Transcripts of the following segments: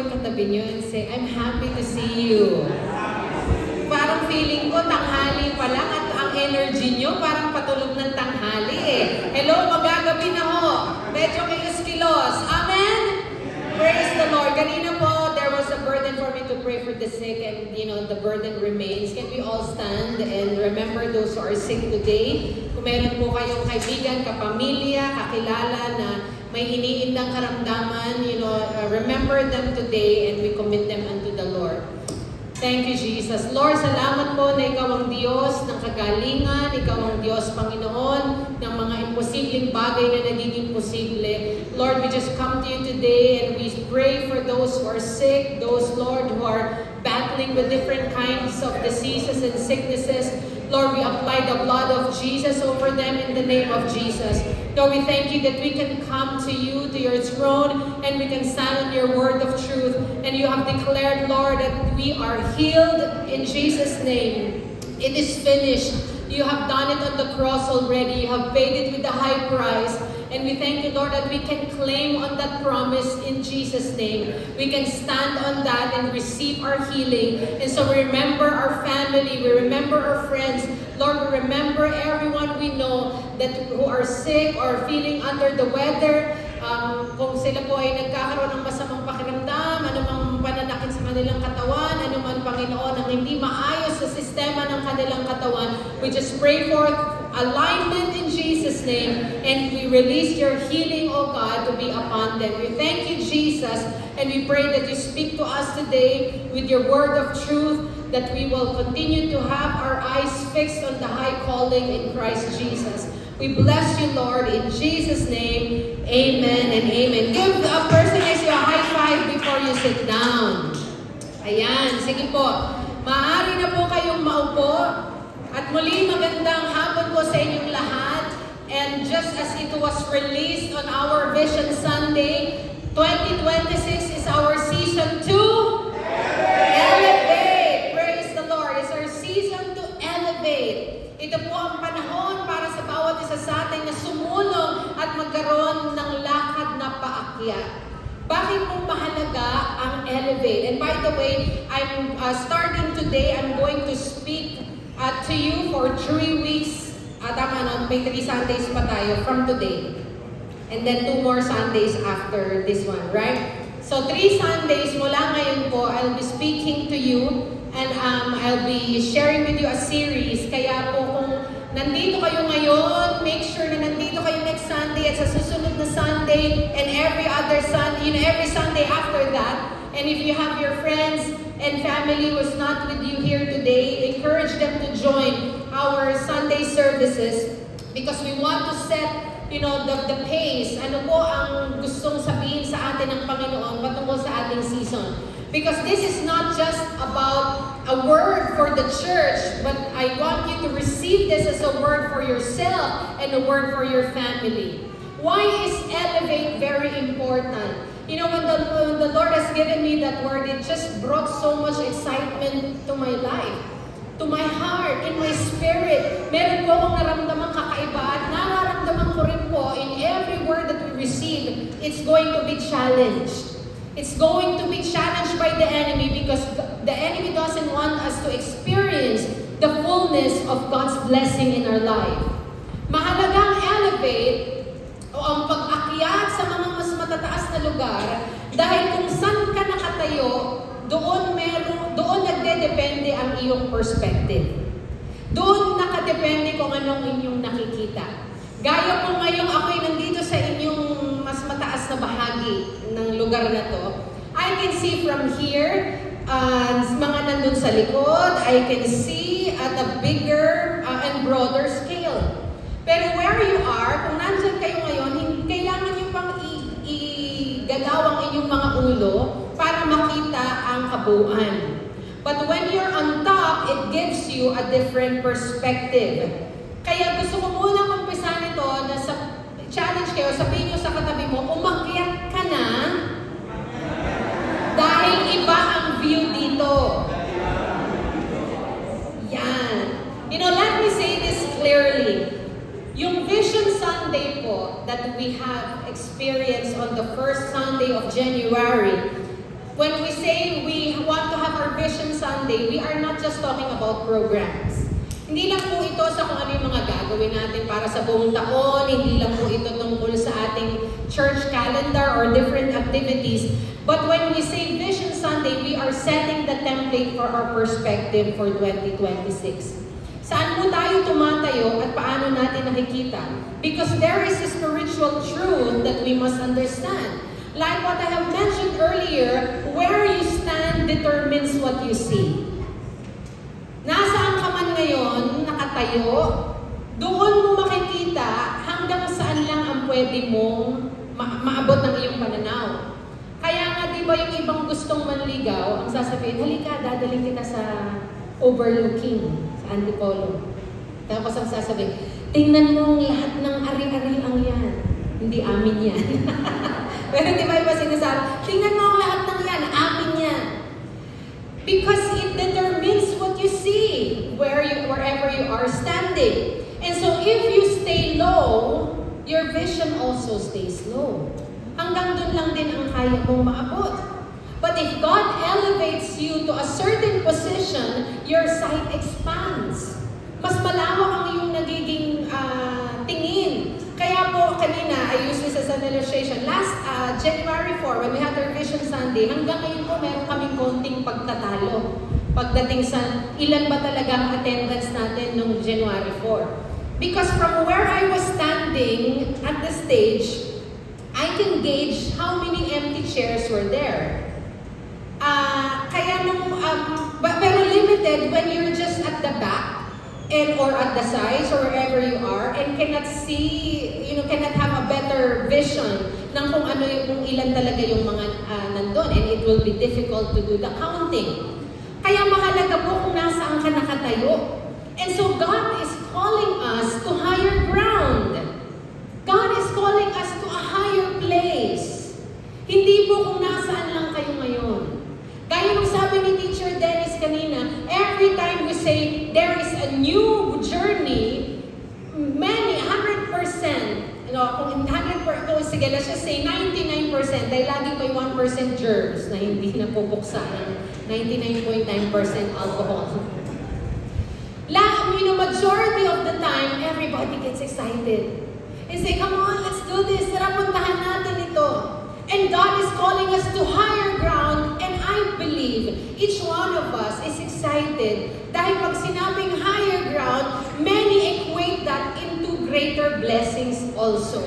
yung katabi nyo and say, I'm happy to see you. Parang feeling ko, tanghali pa lang at ang energy nyo parang patulog ng tanghali eh. Hello, magagabi na ho. Medyo kilos-kilos. Amen? Praise the Lord. Kanina po, there was a burden for me to pray for the sick and, the burden remains. Can we all stand and remember those who are sick today? Kung meron po kayong kaibigan, kapamilya, kakilala na may iniindang karamdaman, remember them today and we commit them unto the Lord. Thank you, Jesus. Lord, salamat po na Ikaw ang Diyos ng kagalingan, Ikaw ang Diyos, Panginoon, ng mga imposibleng bagay na nagiging posible. Lord, we just come to You today and we pray for those who are sick, those, Lord, who are battling with different kinds of diseases and sicknesses. Lord, we apply the blood of Jesus over them in the name of Jesus. Lord, we thank You that we can come to You, to Your throne, and we can stand on Your word of truth. And You have declared, Lord, that we are healed in Jesus' name. It is finished. You have done it on the cross already. You have paid it with the high price. And we thank You, Lord, that we can claim on that promise in Jesus' name. We can stand on that and receive our healing. And so we remember our family, we remember our friends. Lord, we remember everyone we know that who are sick or feeling under the weather. Kung sila po ay nagkakaroon ng masamang pakiramdam, anumang pananakit sa kanilang katawan, anuman, Panginoon, ang hindi maayos sa sistema ng kanilang katawan, we just pray for alignment in Jesus' name, and we release Your healing, O God, to be upon them. We thank You, Jesus, and we pray that You speak to us today with Your word of truth, that we will continue to have our eyes fixed on the high calling in Christ Jesus. We bless You, Lord, in Jesus' name. Amen and amen. Give a person next to you a high five before you sit down. Ayan, sige po. Maaari na po kayong maupo. At muli, magandang hapon po sa inyong lahat. And just as it was released on our Vision Sunday, 2026 is our season 2. Elevate! Praise the Lord. It's our season to elevate. Ito po ang panahon para sa bawat isa sa atin na sumulong at magkaroon ng lakad na paakyat. Bakit po mahalaga ang elevate? And by the way, I'm starting today, I'm going to speak to you for 3 weeks. May 3 Sundays pa tayo from today. And then 2 more Sundays after this one, right? So 3 Sundays mula ngayon po, I'll be speaking to you and I'll be sharing with you a series. Kaya po kung nandito kayo ngayon, make sure na nandito kayo next Sunday at sa susunod na Sunday and every other Sunday, every Sunday after that. And if you have your friends and family who's not with you here today, encourage them to join our Sunday services because we want to set the pace. Ano po ang gustong sabihin sa atin ng Panginoon patungkol sa ating season? Because this is not just about a word for the church, but I want you to receive this as a word for yourself and a word for your family. Why is elevate very important? When the Lord has given me that word, it just brought so much excitement to my life, to my heart, in my spirit. Meron po akong naramdamang kakaiba at nararamdaman ko rin po in every word that we receive, it's going to be challenged. It's going to be challenged by the enemy because the enemy doesn't want us to experience the fullness of God's blessing in our life. Mahalagang elevate o ang pag-akyat sa mga mas matataas na lugar dahil kung saan ka nakatayo, doon nagdedepende ang iyong perspective. Doon nakadepende kung anong inyong nakikita. Gaya po ngayong ako'y nandito sa inyong mas mataas na bahagi ng lugar na to. I can see from here, mga nandun sa likod, I can see at a bigger and broader scale. Pero where you are, kung nandyan kayo ngayon, kailangan nyo pang igalaw ang inyong mga ulo para makita ang kabuuan. But when you're on top, it gives you a different perspective. Kaya gusto ko munang umpisan ito na sa challenge kayo, sabihin nyo sa katabi mo, umakyat ka na dahil iba ang view dito. Yan. Let me say this clearly. Yung Vision Sunday po that we have experienced on the first Sunday of January, When we say we want to have our Vision Sunday, we are not just talking about programs. Hindi lang po ito sa kung ano yung mga gagawin natin para sa buong taon, hindi lang po ito tungkol sa ating church calendar or different activities. But when we say Vision Sunday, we are setting the template for our perspective for 2026. Saan po tayo tumatayo at paano natin nakikita? Because there is a spiritual truth that we must understand. Like what I have mentioned earlier, where you stand determines what you see. Nasaan ka man ngayon, nakatayo, doon mo makikita hanggang saan lang ang pwede mong maabot ng iyong pananaw. Kaya nga, di ba yung ibang gustong manligaw, ang sasabihin, halika, dadaling kita sa overlooking, sa Antipolo. Tapos ang sasabihin, tingnan mo ang lahat ng ari-ari ang yan. Hindi amin yan. Pero di ba iba sinasabi, tingnan mo ang lahat ng yan, amin yan. Because it determines what you see, wherever you are standing. And so if you stay low, your vision also stays low. Hanggang dun lang din ang kaya mong maabot. But if God elevates you to a certain position, your sight expands. Mas malawak ang iyong nagiging tingin. Kaya po kanina, I used this as an illustration. Last January 4, when we had our Vision Sunday, hanggang ngayon po meron kaming konting pagtatalo. Pagdating sa ilan ba talaga ang attendance natin noong January 4. Because from where I was standing at the stage, I can gauge how many empty chairs were there. Pero limited when you're just at the back or at the sides or wherever you are and cannot see, cannot have a better vision ng kung ano kung ilan talaga yung mga nandun, and it will be difficult to do the counting. Kaya mahalaga po kung nasaan ka nakatayo. And so God is calling us to higher ground. God is calling us to a higher place. Hindi po kung nasaan lang kayo ngayon. Gaya ng sabi ni Teacher Dennis kanina, every time we say there is a new journey, many, 100%, kung 100%, sige, let's just say 99%, dahil lagi may 1% germs na hindi napupuksan, 99.9% alcohol. Majority of the time, everybody gets excited. And say, come on, let's do this. Tara, puntahan natin ito. And God is calling us to higher ground, and I believe each one of us is excited dahil pag sinabing higher ground, many equate that into greater blessings also.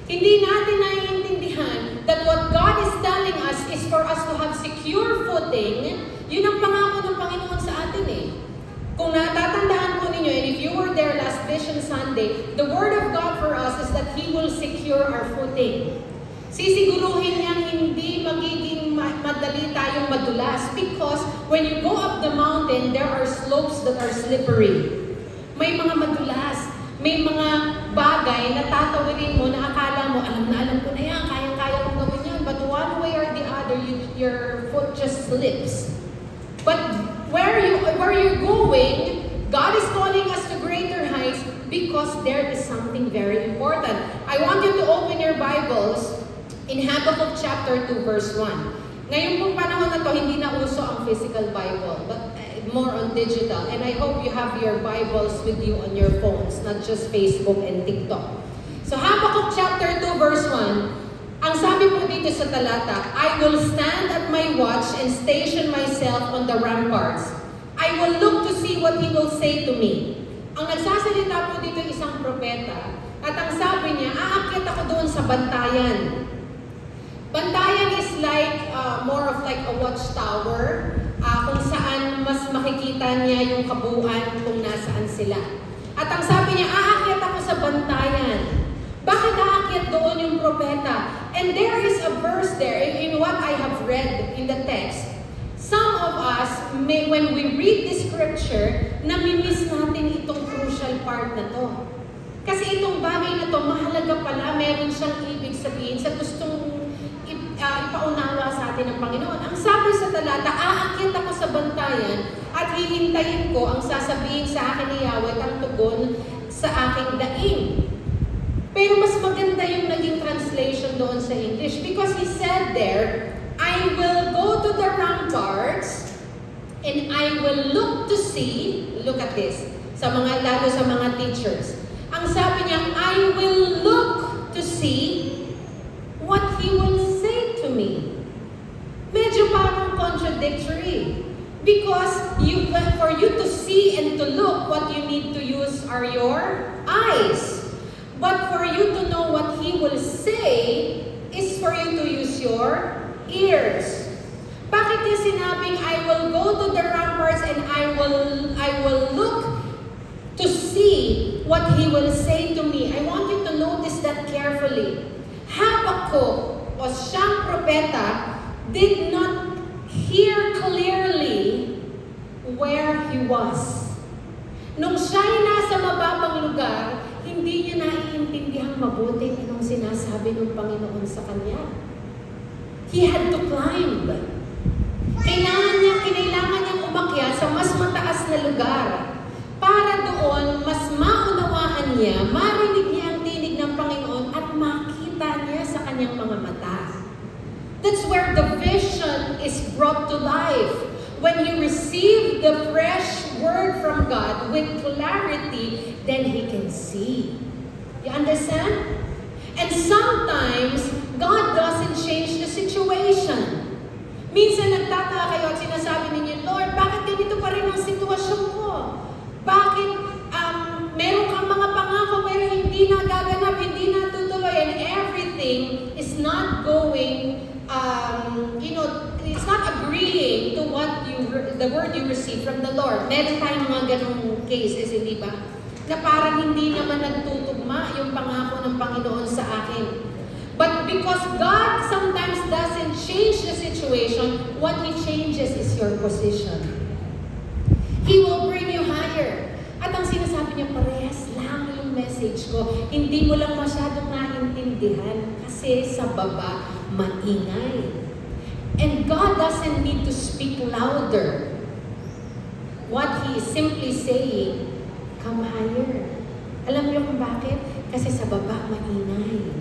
Hindi natin naiintindihan that what God is telling us is for us to have secure footing. Yun ang pangako ng Panginoon sa atin eh. Kung natatandaan po ninyo, and if you were there last Vision Sunday, the Word of God for us is that He will secure our footing. Sisiguruhin niyang hindi magiging madali tayong madulas because when you go up the mountain, there are slopes that are slippery. May mga madulas, may mga bagay na tatawirin mo na akala mo, alam ko na yan, kayang-kaya kong gawin yan, but one way or the other, your foot just slips. But where you're going, God is calling us to greater heights because there is something very important. I want you to open your Bibles in Habakkuk chapter 2 verse 1. Ngayon pong panahon na to, hindi na uso ang physical Bible, but more on digital. And I hope you have your Bibles with you on your phones, not just Facebook and TikTok. So Habakkuk chapter 2 verse 1, ang sabi po dito sa talata, I will stand at my watch and station myself on the ramparts. I will look to see what He will say to me. Ang nagsasalita po dito isang propeta, at ang sabi niya, aakyat ako doon sa bantayan. Bantayan is like, more of like a watchtower, kung saan mas makikita niya yung kabuuan kung nasaan sila. At ang sabi niya, aakyat ako sa bantayan. Bakit aakyat doon yung propeta? And there is a verse there, in what I have read in the text. Some of us, when we read this scripture, namimiss natin itong crucial part na to. Kasi itong bagay na to, mahalaga pala, meron siyang ibig sabihin sa gustong ipaunawa sa atin ng Panginoon. Ang sabi sa talata, aakyat ako sa bantayan at hihintayin ko ang sasabihin sa akin ni Yahweh at ang tugon sa aking daing. Pero mas maganda yung naging translation doon sa English because He said there, I will go the ramparts, and I will look to see, look at this, lalo sa mga teachers. Ang sabi niya, I will look to see what He will say to me. Medyo parang contradictory. Because for you to see and to look, what you need to use are your eyes. But for you to know what He will say, is for you to use your ears. Bakit niya sinabing, I will go to the ramparts and I will look to see what He will say to me? I want you to notice that carefully. Habakkuk, o siyang propeta, did not hear clearly where he was. Nung siya'y nasa mababang lugar, hindi niya naiintindihang mabuti anong sinasabi ng Panginoon sa kanya. He had to climb. Kailangan niyang umakyat sa mas mataas na lugar para doon mas maunawaan niya, marinig niya ang tinig ng Panginoon at makita niya sa kanyang mga mata. That's where the vision is brought to life. When you receive the fresh word from God with clarity, then He can see. You understand? And sometimes, God doesn't change the situation. Minsan nagtataka kayo at sinasabi ninyo, Lord, bakit ganito pa rin ang sitwasyon ko? Bakit meron kang mga pangako pero hindi na gaganap, hindi na tutuloy, and everything is not going, it's not agreeing to what the word you receive from the Lord. Meron tayong mga ganong cases, hindi ba? Na parang hindi naman nagtutugma yung pangako ng Panginoon sa akin. But because God sometimes doesn't change the situation, what He changes is your position. He will bring you higher. At ang sinasabi niya, parehas lang yung message ko. Hindi mo lang masyadong naintindihan kasi sa baba, maingay. And God doesn't need to speak louder. What He is simply saying, come higher. Alam niyo kung bakit? Kasi sa baba, maingay.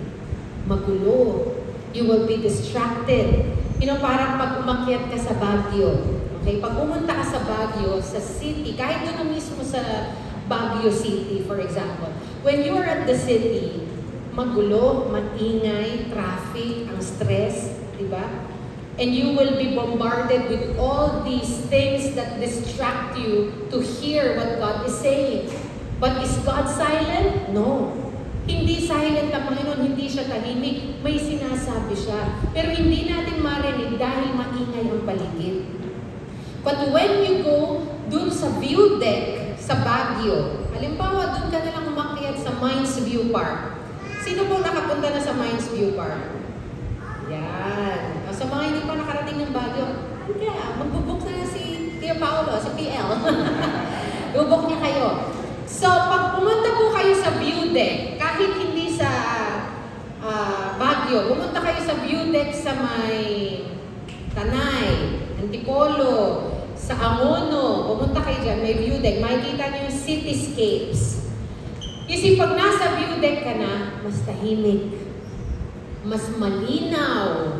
Magulo. You will be distracted. Parang pag umakyat ka sa Baguio. Okay? Pag pumunta ka sa Baguio, sa city, kahit doon mismo sa Baguio City, for example, when you're at the city, magulo, maingay, traffic, ang stress, di ba? And you will be bombarded with all these things that distract you to hear what God is saying. But is God silent? No. Hindi silent ang Panginoon, hindi siya tahimik. May sinasabi siya. Pero hindi natin marinig dahil maingay ang paligid. But when you go dun sa view deck sa Baguio, halimbawa dun ka nalang umakyat sa Mines View Park. Sino po nakapunta na sa Mines View Park? Yan. Sa mga hindi pa nakarating ng Baguio, magbubuk na si Tia Paolo, si PL. Bubuk niya kayo. So, pag pumunta po kayo sa view deck, kahit hindi sa Baguio, pumunta kayo sa view deck sa may Tanay, Antipolo, sa Angono, pumunta kayo dyan, may view deck, makikita niyo yung cityscapes. You see, pag nasa view deck ka na, mas tahimik, mas malinaw,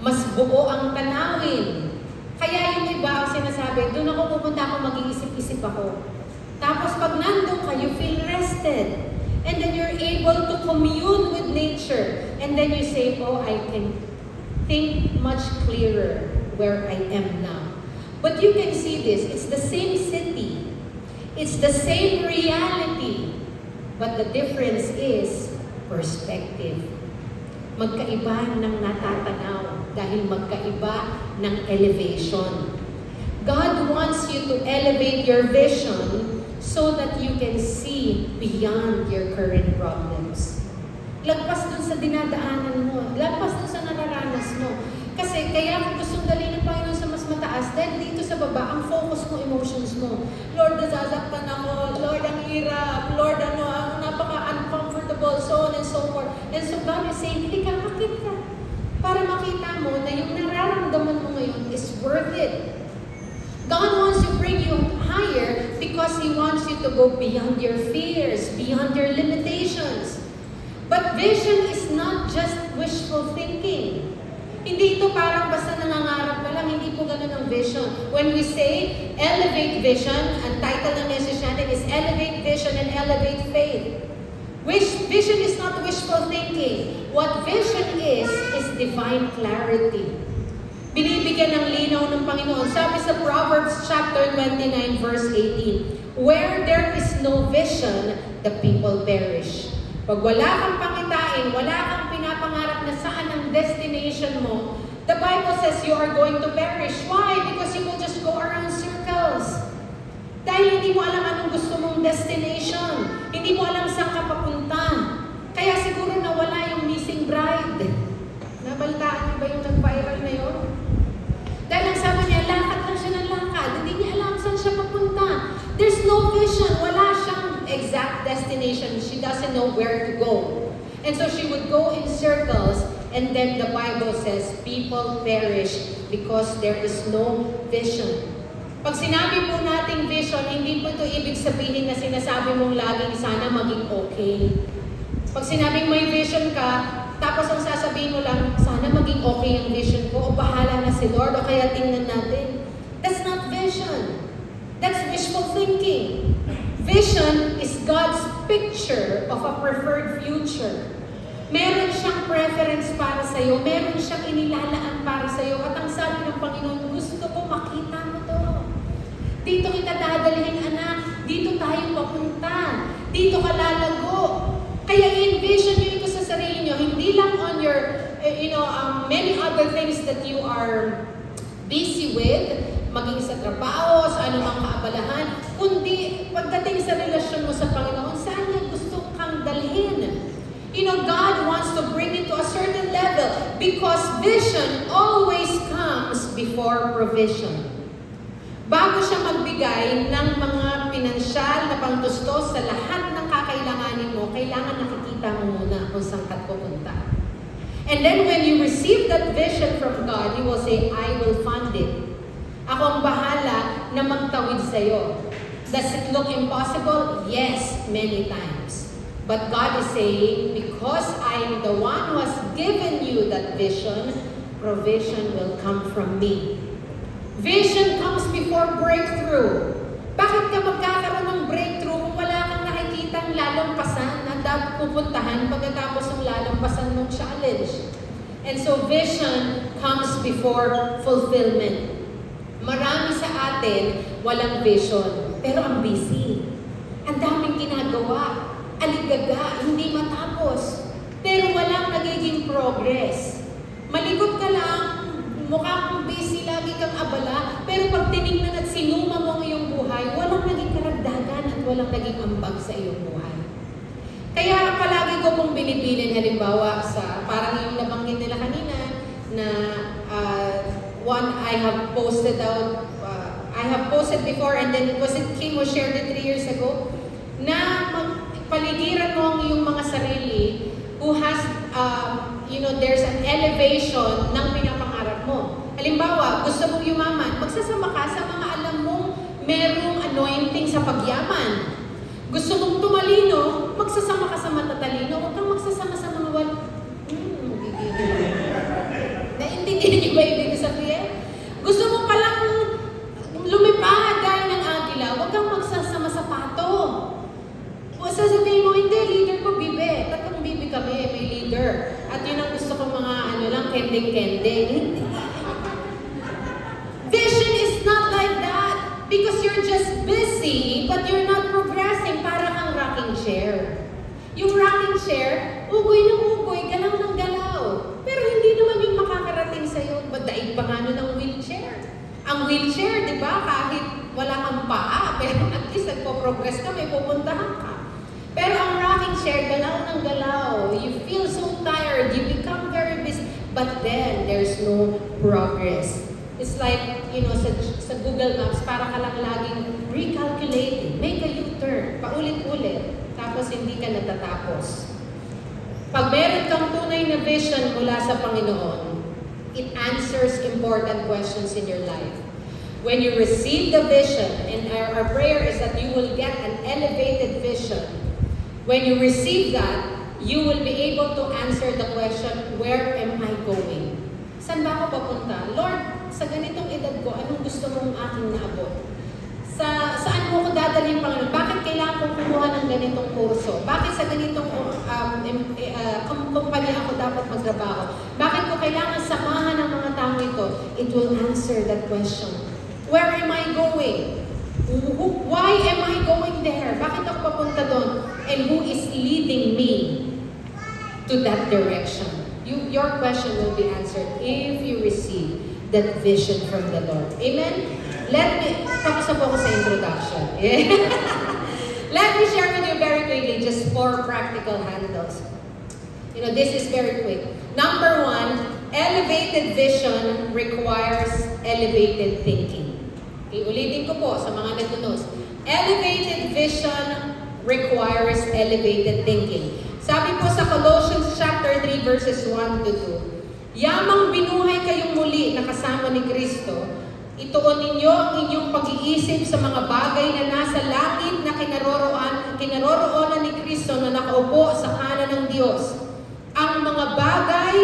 mas buo ang tanawin. Kaya yung iba ang sinasabi, doon ako pupunta ako, mag-iisip-isip ako. Tapos pag nandun ka, you feel rested. And then you're able to commune with nature. And then you say, oh, I can think much clearer where I am now. But you can see this. It's the same city. It's the same reality. But the difference is perspective. Magkaiba ng natatanaw dahil magkaiba ng elevation. God wants you to elevate your vision so that you can see beyond your current problems. Lagpas dun sa dinadaanan mo. Lagpas dun sa nararanas mo. Kasi kaya kung gustong dalhin ng Panginoon sa mas mataas, dahil dito sa baba, ang focus mo, emotions mo. Lord, nasasaktan ako. Lord, ang hirap. Lord, ang napaka-uncomfortable, so on and so forth. And so God is saying, hindi ka, akit ka. Para makita mo na yung nararamdaman mo ngayon is worth it. God wants to bring you higher because He wants you to go beyond your fears, beyond your limitations. But vision is not just wishful thinking. Hindi ito parang basta nangangarap ka lang, vision. When we say elevate vision, ang title ng message natin is Elevate Vision and Elevate Faith. Vision is not wishful thinking. What vision is divine clarity. Binibigyan ng linaw ng Panginoon. Sabi sa Proverbs chapter 29 verse 18, where there is no vision, the people perish. Pag wala kang pakitain, wala kang pinapangarap na saan ang destination mo, the Bible says you are going to perish. Why? Because you will just go around circles. Dahil hindi mo alam anong gusto mong destination. Hindi mo alam saan ka papunta. Kaya siguro nawala yung missing bride. Nabalitaan niyo ba yung nag-viral na yun? Dahil ang sabi niya, lakad lang siya ng lakad. Hindi niya alam saan siya papunta. There's no vision. Wala siyang exact destination. She doesn't know where to go. And so she would go in circles, and then the Bible says, people perish because there is no vision. Pag sinabi po nating vision, hindi po ito ibig sabihin na sinasabi mong laging sana maging okay. Pag sinabing may vision ka, tapos ang sasabihin mo lang, sana maging okay ang vision ko, o bahala na si Lord, o kaya tingnan natin. That's not vision. That's wishful thinking. Vision is God's picture of a preferred future. Meron siyang preference para sa'yo, meron siyang inilalaan para sa'yo, at ang sabi ng Panginoon, gusto ko makita mo to. Dito kita dadalhin, anak. Dito tayo papunta. Dito ka lalago. Kaya envision nyo ito sa sarili nyo. Hindi lang on your, many other things that you are busy with, maging sa trabaho, sa anumang kaabalahan, kundi pagdating sa relasyon mo sa Panginoon, saan niya gusto kang dalhin? God wants to bring it to a certain level because vision always comes before provision. Bago siya magbigay ng mga pinansyal na pangtustos sa lahat ng kakailanganin mo, kailangan nakikita mo muna kung saan ka pupunta. And then when you receive that vision from God, you will say, I will fund it. Ako ang bahala na magtawid sa'yo. Does it look impossible? Yes, many times. But God is saying, because I am the one who has given you that vision, provision will come from me. Vision comes before breakthrough. Bakit ka magkakaroon ng breakthrough kung wala kang nakikitang lalampasan na dapat pupuntahan pagkatapos ng lalampasan ng challenge? And so vision comes before fulfillment. Marami sa atin walang vision, pero ang busy. Ang daming ginagawa, aligaga, hindi matapos. Pero walang nagiging progress. Malikot ka lang, mukha kang busy, lagi kang abala, pero pag tinignan at sinuma mo ang iyong buhay, walang naging karagdagan at walang naging ambag sa iyong buhay. Kaya palagi ko pong binipilin, halimbawa sa, parang yung nabanggit nila kanina, na one I have posted out, I have posted before, and then was it Kim who shared it 3 years ago, na paligiran mo ang iyong mga sarili who has, there's an elevation ng pinapangarap mo. Halimbawa, gusto mong yumaman, magsasama ka sa mga alam mong merong anointing sa pagyaman. Gusto mong tumalino, magsasama ka sa matatalino, huwag kang magsasama sa mga Naintindihan niyo ba ibig sabihin? Gusto mo palang lumipad gaya ng agila, huwag kang magsasama sa pato. Sasabihin mo, hindi, leader ko, bibe. Tatlong bibe kami, may leader. At yun ang gusto ko mga kending-kending. Vision is not like that. Because you're just busy, but you're not progressing. Para kang rocking chair. Yung rocking chair, ugoy ng ugoy, galaw ng galaw. Pero hindi naman yung makakarating sa'yo. Daig pa nga nun ang wheelchair. Ang wheelchair, di ba, kahit wala kang paa, pero at least nagpo-progress ka, may pupuntahan ka. Pero ang rocking chair, galaw ng galaw. You feel so tired. You become very busy. But then, there's no progress. It's like, sa Google Maps, para ka lang laging recalculating. Make a U-turn. Paulit-ulit. Tapos hindi ka natatapos. Pag meron kang tunay na vision mula sa Panginoon, it answers important questions in your life. When you receive the vision, and our prayer is that you will get an elevated vision. When you receive that, you will be able to answer the question, where am I going? Saan ba ako papunta? Lord, sa ganitong edad ko, anong gusto mong aking naabot? Saan mo ko dadalhin, Panginoon? Bakit kailangan kong kumuha ng ganitong kurso? Bakit sa ganitong kumpanya ako dapat magtrabaho? Bakit ko kailangan samahan ng mga tao ito? It will answer that question. Where am I going? Why am I going there? Bakit ako papunta doon? And who is leading me to that direction? Your question will be answered if you receive that vision from the Lord. Amen? Tapos na po ako sa introduction. Let me share with you very quickly just 4 practical handles. This is very quick. Number 1, elevated vision requires elevated thinking. Ulitin ko po sa mga nagtunos. Elevated vision requires elevated thinking. Sabi po sa Colossians chapter 3 verses 1 to 2, yamang binuhay kayong muli na kasama ni Kristo, ituon ninyo ang inyong pag-iisip sa mga bagay na nasa langit na kinaroroonan ni Kristo na nakaupo sa kanan ng Diyos. Ang mga bagay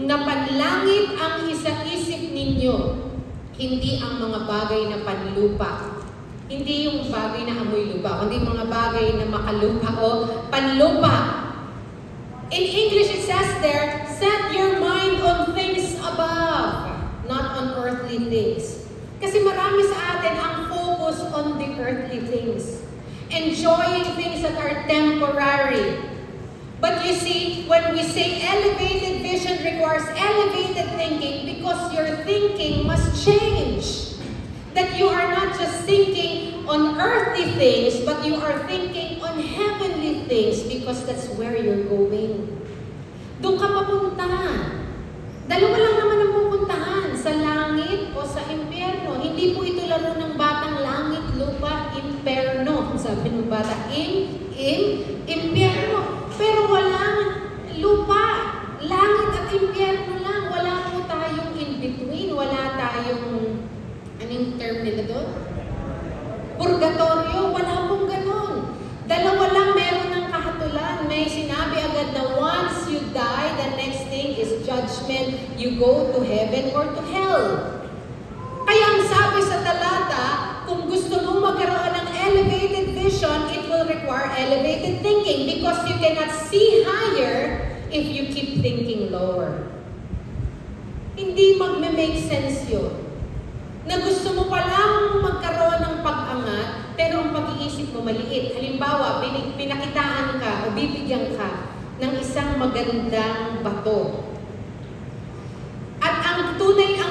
na panlangit ang isa-isip ninyo, hindi ang mga bagay na panlupa. Hindi yung bagay na amoy lupa, kundi mga bagay na makalupa o panlupa. In English it says there, set your mind on things above, not on earthly things. Kasi marami sa atin ang focus on the earthly things. Enjoying things that are temporary. But you see, when we say elevated vision requires elevated thinking because your thinking must change. That you are not just thinking on earthly things, but you are thinking on heavenly things because that's where you're going. Doon ka papunta. Dalawa lang naman ang pupuntahan, sa langit o sa impyerno. Hindi po ito laro ng batang langit, lupa, impyerno. Sabi ng bata, impyerno. Pero walang lupa. Langit at impyerno lang. Wala po tayong in-between. Wala tayong, anong term nila doon? Purgatorio. Wala pong ganun. Dalawa lang meron ng kahatulan. May sinabi agad na once you die, the next thing is judgment. You go to heaven or to hell. Kaya ang sabi sa talata, kung gusto mo magkaroon ng elevated vision, it will require elevated thinking because you cannot see higher if you keep thinking lower. Hindi magme-make sense yun. Na gusto mo palang magkaroon ng pag-angat, pero ang pag-iisip mo maliit. Halimbawa, pinakitaan ka o bibigyan ka ng isang magandang bato. At ang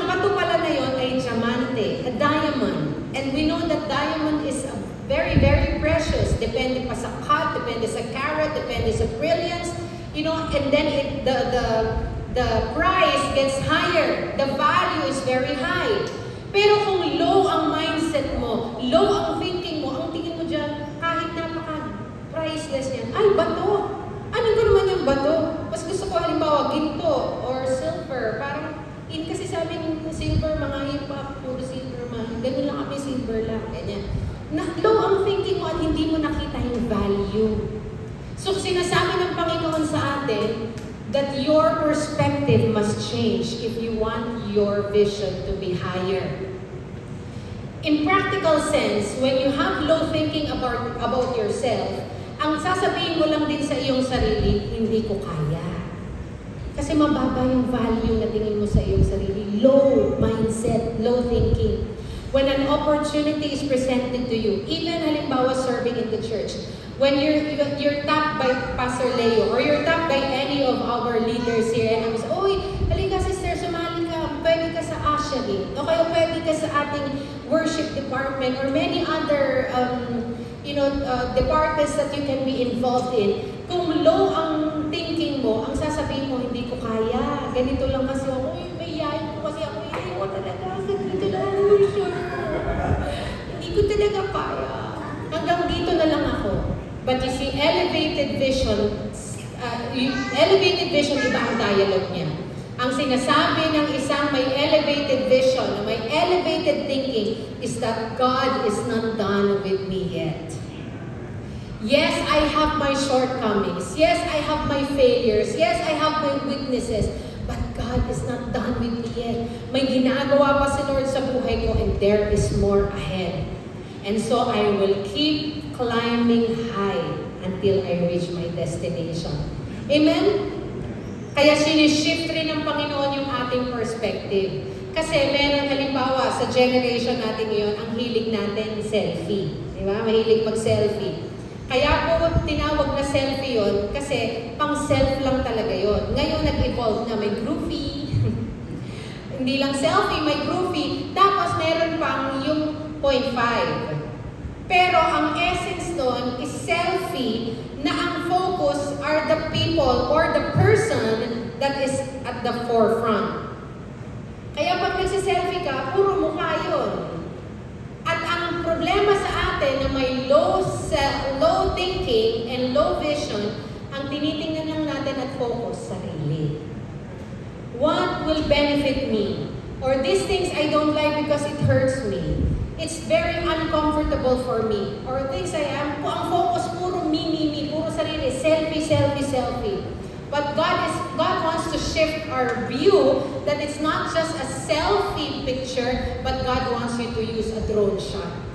bato pala na yon ay diamante, a diamond. And we know that diamond is very, very precious. Depende pa sa cut, depende sa carat, depende sa brilliance. And then the price gets higher. The value is very high. Pero kung low ang mindset mo, low ang thinking mo, ang tingin mo dyan, kahit napaka-priceless yan, ay, bato! Anong ko naman yung bato? Mas gusto ko halimbawa, ginto or silver. Parang, kasi sabi ng silver, mga hip-hop, puro silver, ganun lang kami, silver lang, ganyan. Low ang thinking mo at hindi mo nakita yung value. So, sinasabi ng Panginoon sa atin, that your perspective must change if you want your vision to be higher. In practical sense, when you have low thinking about yourself, ang sasabihin mo lang din sa iyong sarili, hindi ko kaya. Kasi mababa yung value na tingin mo sa iyong sarili. Low mindset, low thinking. When an opportunity is presented to you, even halimbawa serving in the church, when you're tapped by Pastor Leo or you're tapped by any of our leaders here and I was, oy, halika sister, sumali ka, pwede ka sa ushering, o kaya pwede ka sa ating worship department or many other departments that you can be involved in. Kung low ang thinking mo, ang sasabihin mo, hindi ko kaya, ganito lang kasi ako, may yayin ko kasi ako, hindi ko talaga, ganito lang, hindi ko talaga kaya. Hanggang dito na lang ako. But you see, elevated vision, iba ang dialogue niya. Ang sinasabi ng isang may elevated vision, may elevated thinking, is that God is not done with me yet. Yes, I have my shortcomings. Yes, I have my failures. Yes, I have my weaknesses. But God God is not done with me yet. May ginagawa pa si Lord sa buhay ko and there is more ahead. And so I will keep climbing high until I reach my destination. Amen? Kaya sinishift rin ng Panginoon yung ating perspective. Kasi meron halimbawa sa generation natin ngayon, ang hilig natin selfie. Di ba? Mahilig mag-selfie. Kaya po tinawag na selfie yon kasi pang self lang talaga yon. Ngayon nag-evolve na may groupie. Hindi lang selfie, may groupie. Tapos meron pang yung 0.5. Pero ang essence doon is selfie na ang focus are the people or the person that is at the forefront. Kaya pag nagsiselfie ka, puro mukha yun. At ang problema sa atin na may low thinking and low vision, ang tinitingnan lang natin at focus, sarili. What will benefit me? Or these things I don't like because it hurts me. It's very uncomfortable for me. Or things ang focus puro me, puro sarili, selfie. But God wants to shift our view that it's not just a selfie picture, but God wants you to use a drone shot.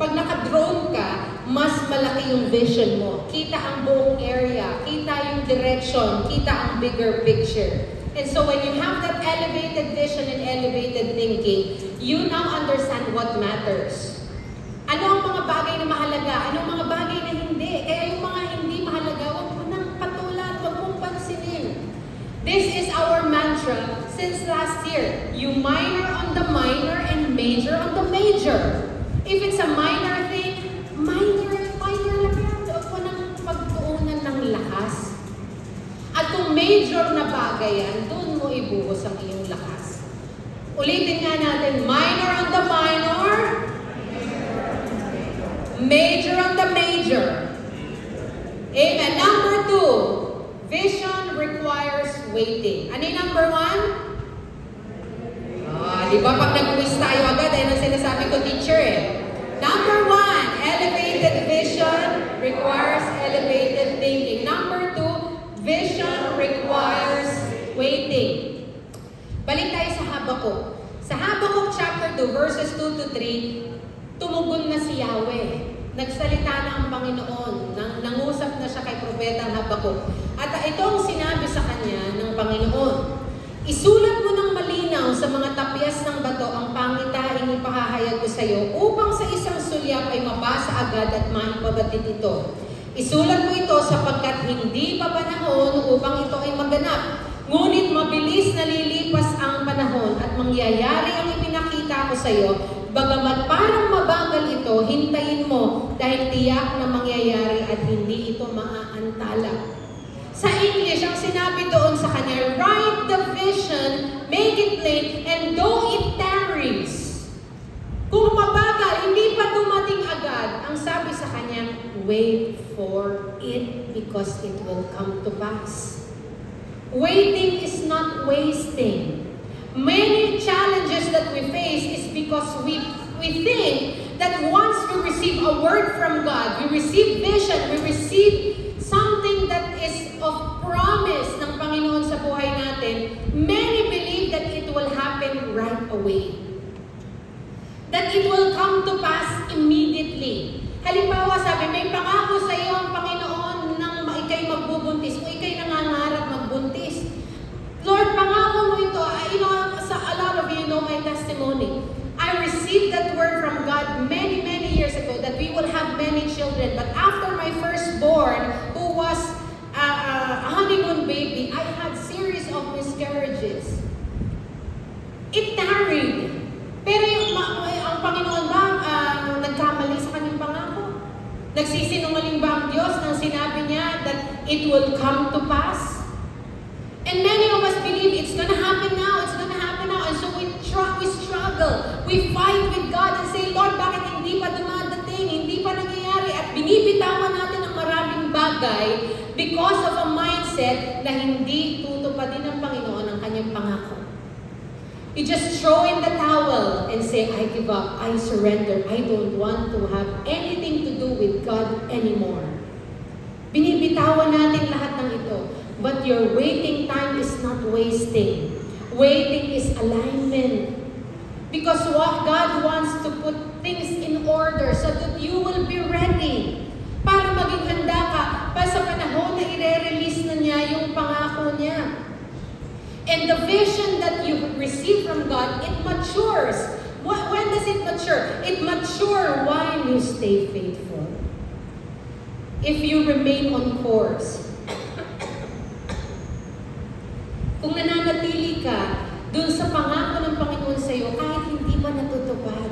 Pag naka-drone ka, mas malaki yung vision mo. Kita ang buong area, kita yung direction, kita ang bigger picture. And so when you have that elevated vision and elevated thinking, you now understand what matters. Ano ang mga bagay na mahalaga? Ano ang mga bagay na hindi? Kaya yung mga hindi mahalaga, huwag mo nang patulan, huwag mong pansinin. This is our mantra since last year. You minor on the minor and major on the major. If it's a minor thing, minor lang yan. Huwag mo nang pagtuunan ng lakas. At kung major na bagay yan, doon mo ibuhos ang iyong lakas. Ulitin nga natin, minor on the minor, major on the major. Amen. Number 2, vision requires waiting. Ano yung number 1? Di ba pag nag-quiz tayo agad, ayun ang sinasabi ko, teacher eh. Number 1, elevated vision requires elevated thinking. Number 2, vision requires waiting. Balik tayo sa Habakkuk. Sa Habakkuk chapter 2, verses 2 to 3, tumugon na si Yahweh. Nagsalita na ang Panginoon. Nangusap na siya kay Propetang Habakkuk. At ito ang sinabi sa kanya ng Panginoon. Isulat mo ng malinaw sa mga tapyas ng bato ang pangitahing ipahahayag ko sa iyo upang sa isang sulyap ay mabasa agad at maipabatid ito. Isulat mo ito sapagkat hindi pa panahon upang ito ay maganap. Ngunit mabilis na lilipas ang panahon at mangyayari ang ipinakita ko sa iyo. Bagamat parang mabagal ito, hintayin mo dahil tiyak na mangyayari at hindi ito maaantala. Sa English, ang sinabi doon sa kanya, write the vision, make it plain, and though it tarries. Kung mabagal, hindi pa dumating agad, ang sabi sa kanya, wait for it because it will come to pass. Waiting is not wasting. Many challenges that we face is because we think that once we receive a word from God, we receive vision, we receive something that is of promise ng Panginoon sa buhay natin, many believe that it will happen right away. That it will come to pass immediately. Halimbawa, sabi, may pangako sa iyo ang Panginoon nang ikay magbubuntis o ikay nangangarap magbuntis. Lord, pangako mo ito. A lot of you know my testimony. I received that word from God many years ago that we will have many children. But after my firstborn, who was a honeymoon baby, I had series of miscarriages. It tarried. Pero ang Panginoon ba nagkamali sa kanyang pangako? Nagsisinungaling ba ang Diyos nang sinabi niya that it will come to pass? And many of us believe it's gonna happen now, it's gonna happen now. And so we struggle. We fight with God and say, Lord, bakit hindi pa dumadating, hindi pa nangyayari? At binibitawan natin ang maraming bagay because of a mindset na hindi tutupadin ng Panginoon ang kanyang pangako. You just throw in the towel and say, I give up, I surrender, I don't want to have anything to do with God anymore. Binibitawan natin lahat ng ito. But your waiting time is not wasting. Waiting is alignment. Because what God wants to put things in order so that you will be ready. Para maging handa ka pa sa panahon na i-release na niya yung pangako niya. And the vision that you receive from God, it matures. When does it mature? It matures while you stay faithful. If you remain on course. Kung nananatili ka dun sa pangako ng Panginoon sa iyo, kahit hindi pa natutupad.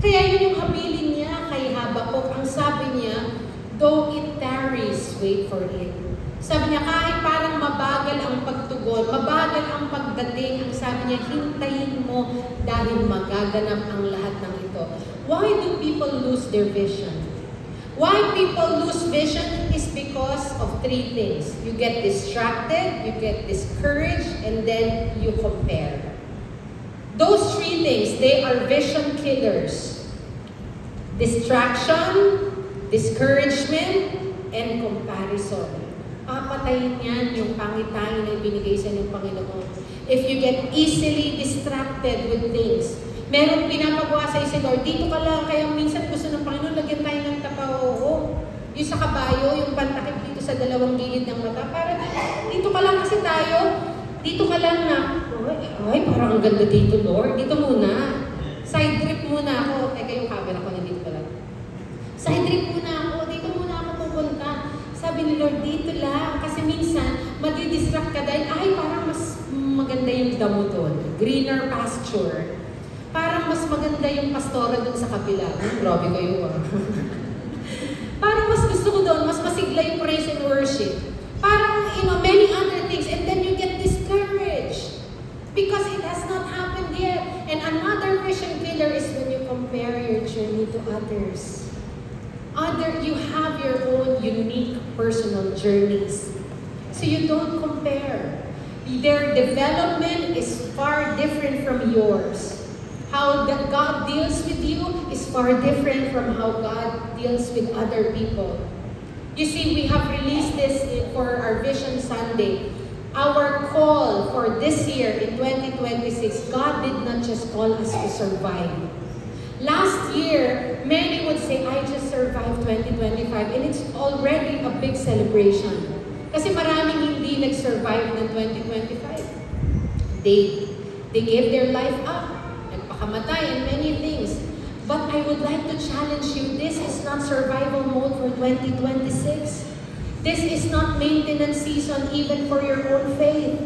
Kaya yun yung habilin niya kay Habakuk. Ang sabi niya, though it tarries, wait for it. Sabi niya, kahit parang mabagal ang pagtugon, mabagal ang pagdating, ang sabi niya, hintayin mo dahil magaganap ang lahat ng ito. Why do people lose their vision? Why people lose vision is because of three things. You get distracted, you get discouraged, and then you compare. Those three things, they are vision killers. Distraction, discouragement, and comparison. Papatayin yan yung pangitain na ibinigay sa ng Panginoon. If you get easily distracted with things, meron pinapagawa sa si Lord, dito ka lang, kaya minsan gusto ng Panginoon, lagyan tayo ng tapaoo. Yung sa kabayo, yung pantakip dito sa dalawang gilid ng mata, para dito ka lang kasi tayo, dito ka lang na, ay, parang ang ganda dito, Lord, dito muna. Side trip muna ako. Teka, yung camera ko nandito pala. Side trip muna ako, dito muna ako pupunta. Sabi ni Lord, dito lang. Kasi minsan, madidistract ka dahil, ay, parang mas maganda yung damo doon. Greener pasture. Parang mas maganda yung pastora doon sa kabila. Grabe kayo ah. Parang mas gusto ko doon, mas masigla yung praise and worship. Parang, many other things. And then you get discouraged. Because it has not happened yet. And another vision killer is when you compare your journey to others. You have your own unique personal journeys. So you don't compare. Their development is far different from yours. How God deals with you is far different from how God deals with other people. You see, we have released this for our Vision Sunday. Our call for this year in 2026, God did not just call us to survive. Last year, many would say, I just survived 2025, and it's already a big celebration. Kasi maraming hindi nag-survive ng 2025. They gave their life up, nagpakamatay, and many things. But I would like to challenge you, this is not survival mode for 2026. This is not maintenance season even for your own faith.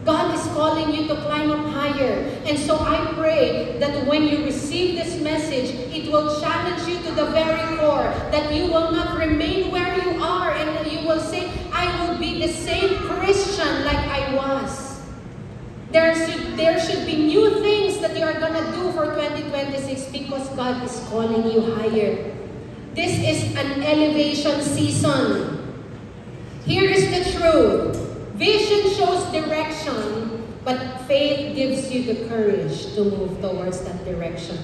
God is calling you to climb up higher. And so I pray that when you receive this message, it will challenge you to the very core, that you will not remain where you are and you will say, I will be the same Christian like I was. There should be new things that you are going to do for 2026 because God is calling you higher. This is an elevation season. Here is the truth. Vision shows direction, but faith gives you the courage to move towards that direction.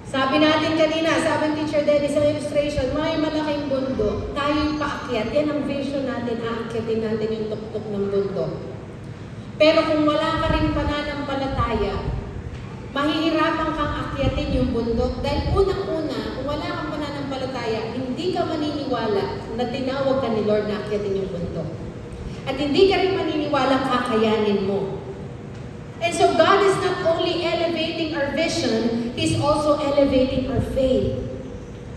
Sabi natin kanina, sabi ng Teacher Dennis sa illustration, may malaking bundok, tayo'y paakyat. Yan ang vision natin, aakyatin natin yung tuktok ng bundok. Pero kung wala ka rin pananampalataya, mahihirapan kang akyatin yung bundok dahil unang-una, kung wala kang pananampalataya, hindi ka maniniwala na tinawag ka ni Lord na akyatin yung bundok. At hindi ka rin maniniwala kakayanin mo. And so God is not only elevating our vision, He's also elevating our faith.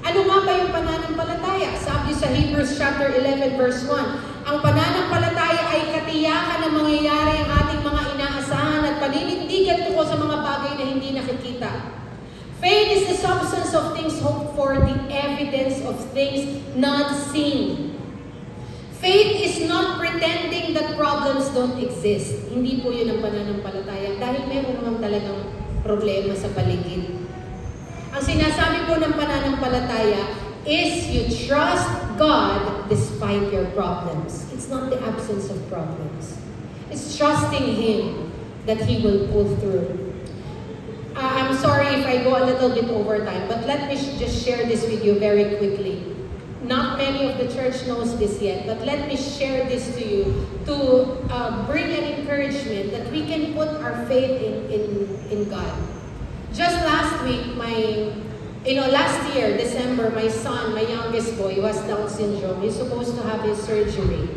Ano nga ba yung pananampalataya? Sabi sa Hebrews chapter 11 verse 1, ang pananampalataya ay katiyakan ng mangyayari ang ating mga inaasahan at paninindigan tungkol sa mga bagay na hindi nakikita. Faith is the substance of things hoped for, the evidence of things not seen. Faith is not pretending that problems don't exist. Hindi po yun ang pananampalataya dahil meron naman talagang problema sa paligid. Ang sinasabi po ng pananampalataya is you trust God despite your problems. It's not the absence of problems. It's trusting Him that He will pull through. I'm sorry if I go a little bit over time, but let me just share this with you very quickly. not many of the church knows this yet, but let me share this to you to bring an encouragement that we can put our faith in God. Just last week, last year, December, my son, my youngest boy, was Down syndrome. He's supposed to have his surgery.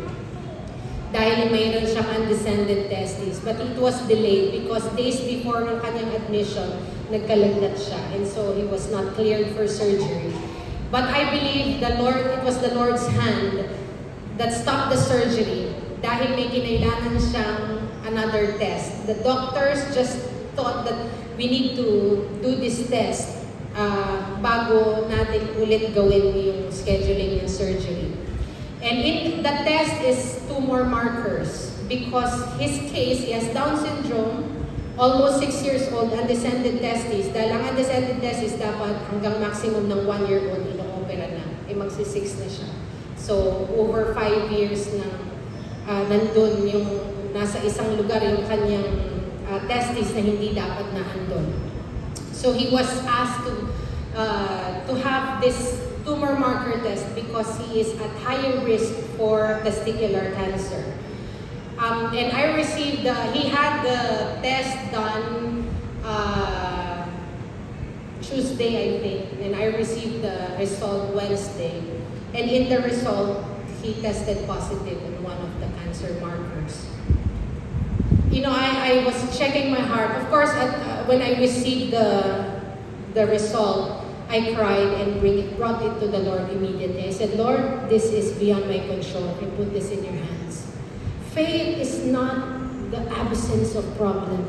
Dahil mayroon siyang undescended testes. But it was delayed because days before ng kanyang admission, nagkalagnat siya. And so he was not cleared for surgery. But I believe it was the Lord's hand that stopped the surgery dahil may kinailangan siyang another test. The doctors just thought that we need to do this test bago natin ulit gawin yung scheduling ng surgery. And the test is tumor markers because his case, he has Down syndrome, almost 6 years old, undescended testes. Dahil ang undescended testes dapat hanggang maximum ng 1 year old, ino-opera na. Magsi-6 na siya. So, over 5 years na nandun yung nasa isang lugar yung kanyang testes na hindi dapat na andun. So, he was asked to have this tumor marker test because he is at higher risk for testicular cancer. And I received, he had the test done Tuesday, I think, and I received the result Wednesday. And in the result, he tested positive in one of the cancer markers. I was checking my heart. Of course, when I received the result, I cried and brought it to the Lord immediately. I said, Lord, this is beyond my control. I put this in your hands. Faith is not the absence of problem,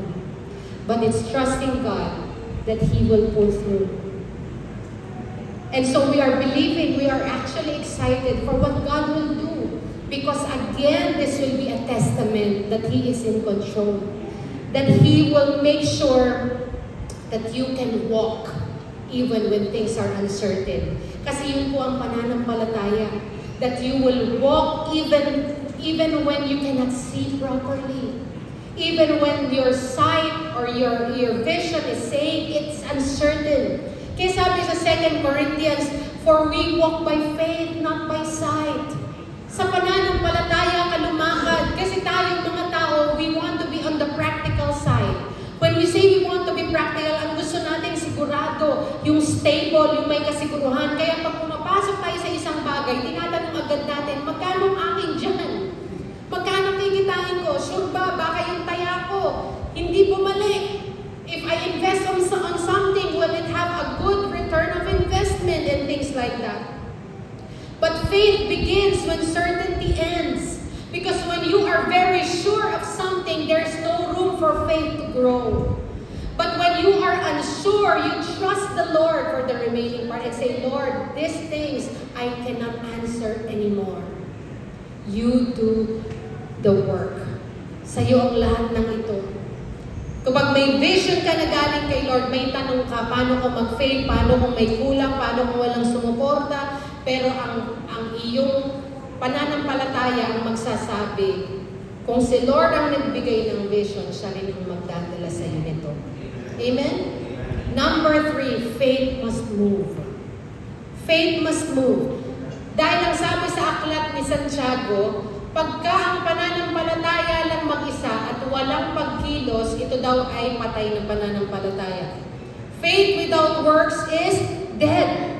but it's trusting God that He will pull through. And so we are believing, we are actually excited for what God will do. Because again, this will be a testament that He is in control. That He will make sure that you can walk even when things are uncertain. Kasi yun po ang pananampalataya. That you will walk even when you cannot see properly. Even when your sight or your vision is saying it's uncertain. Kaya sabi sa 2 Corinthians, for we walk by faith, not by sight. Sa pananampalataya ka lumakad. Kasi tayong mga tao, we want to be on the practical side. When we say we want to be practical, ang gusto natin sigurado, yung stable, yung may kasiguruhan. Kaya pag pumapasok tayo sa isang bagay, tinatanong agad natin, magkano ang aking dyan? Magkano kikitain ko? Sure ba? Baka yung taya ko hindi bumalik. If I invest on something, will it have a good return of investment and things like that? But faith begins when certainty ends. Because when you are very sure of something, there's no room for faith to grow. But when you are unsure, you trust the Lord for the remaining part and say, Lord, these things I cannot answer anymore. You do the work. Sa'yo ang lahat ng ito. Kapag may vision ka na galing kay Lord, may tanong ka, paano kung mag-fail, paano kung may kulang, paano kung walang sumuporta, pero ang iyong pananampalataya ang magsasabi, kung si Lord ang nagbigay ng vision, siya rin ang magdadala sa iyo nito. Amen? Number 3, faith must move. Faith must move. Dahil ang sabi sa aklat ni Santiago, pagka ang pananampalataya lang mag-isa at walang pagkilos, ito daw ay patay ng pananampalataya. Faith without works is dead.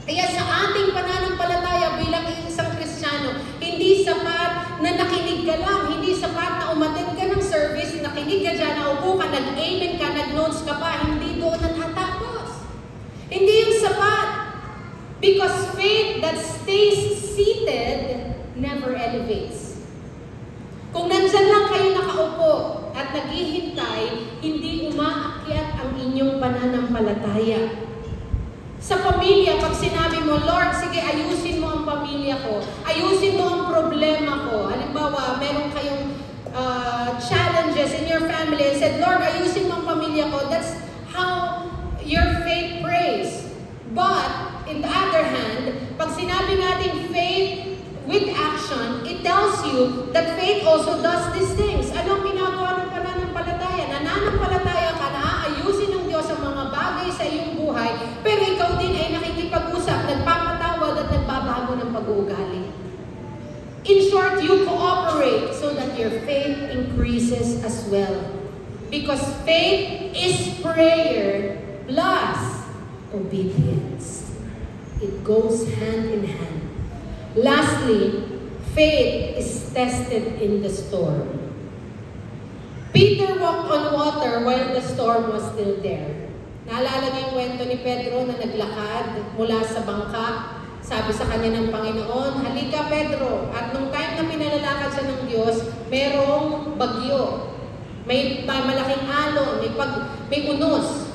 Kaya sa ating pananampalataya bilang isang Kristiyano, hindi sapat na nakinig ka lang, hindi sapat na umattend ka ng service, nakinig ka dyan, naupo ka, nag-amen ka, nag-notes ka pa, hindi doon natatapos. Hindi yung sapat. Because faith that stays seated never elevates. Kung nandyan lang kayo nakaupo at naghihintay, hindi umaakyat ang inyong pananampalataya. Sa pamilya, pag sinabi mo, Lord, sige, ayusin mo ang pamilya ko. Ayusin mo ang problema ko. Halimbawa, meron kayong challenges in your family and said, Lord, ayusin mo ang pamilya ko. That's how your faith prays. But, in the other hand, pag sinabi natin faith with action, it tells you that faith also does these things. Ano ang ginagawa ng pananampalataya? Nananampalataya ka na aayusin ng Diyos ang mga bagay sa iyong buhay, pero ikaw din ay nakikipag-usap, nagpapatawad at nagbabago short, you cooperate so that your faith increases as well. Because faith is prayer plus obedience. It goes hand in hand. Lastly, faith is tested in the storm. Peter walked on water while the storm was still there. Naalala niyo yung kwento ni Pedro na naglakad mula sa bangka. Sabi sa kanya ng Panginoon, halika Pedro. At nung time na pinalalakad siya ng Diyos, merong bagyo. May malaking alon, may unos.